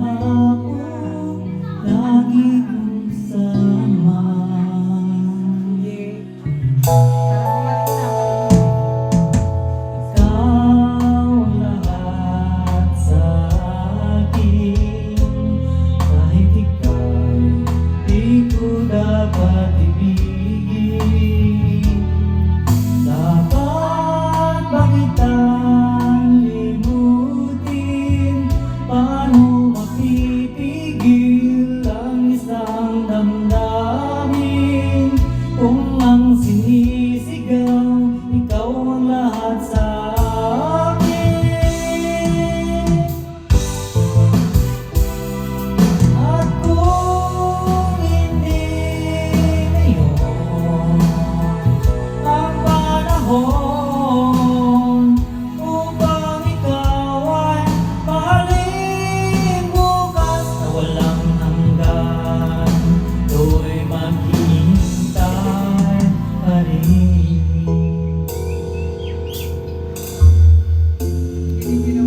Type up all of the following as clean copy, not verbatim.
hapon, lagi kong sama. Dapat ibigin, dapat ba kitang limutin? Paano mapipigil ang isang damdamin? Kung ang sinisigaw, ikaw ang lahat sa upang ikaw ay mahalin bukas na walang hanggan. Do'y maghihintay pa rin. Ikaw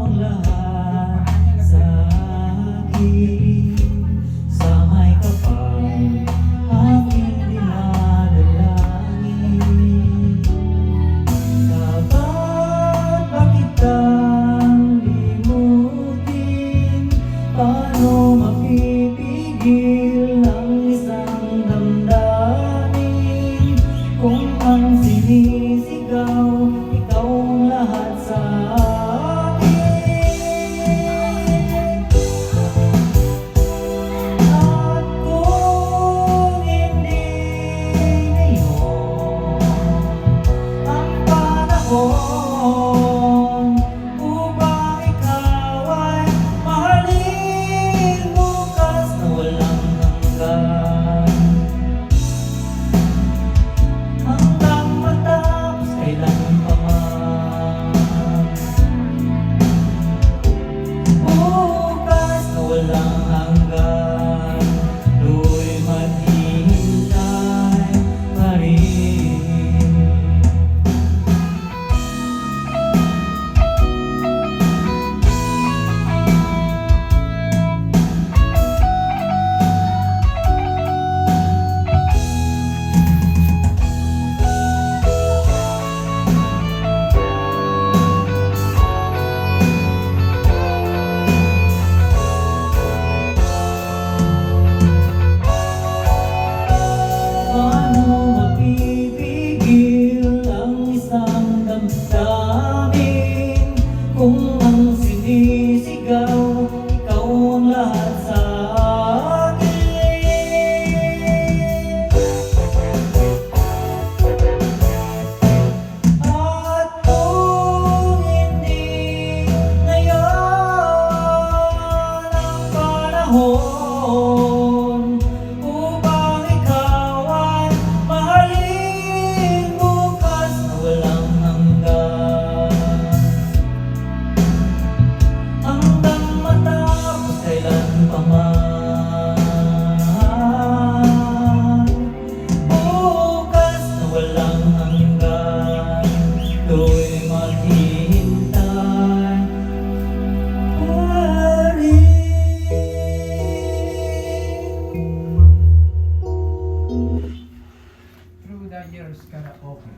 ang lahat sa akin. Paano mapipigil ang isang damdamin? Kung ang sinisigaw, ikaw ang lahat sa akin. At kung hindi ngayon ang panahon upang ikaw ay mahalin bukas na walang hanggan, hanggang matapos kailan pa man. Bukas na walang hanggan, do'y maghihintay pa rin. Paano mapipigil ang isang damdamin? Kung ang sinisigaw, ikaw ang lahat sa akin. At kung hindi ngayon ang panahon upang ikaw ay mahalin bukas na walang hanggan, hanggang matapos kailan pa man. Bukas na walang hanggan, do'y maghihintay pa rin. Through the years, karaoke.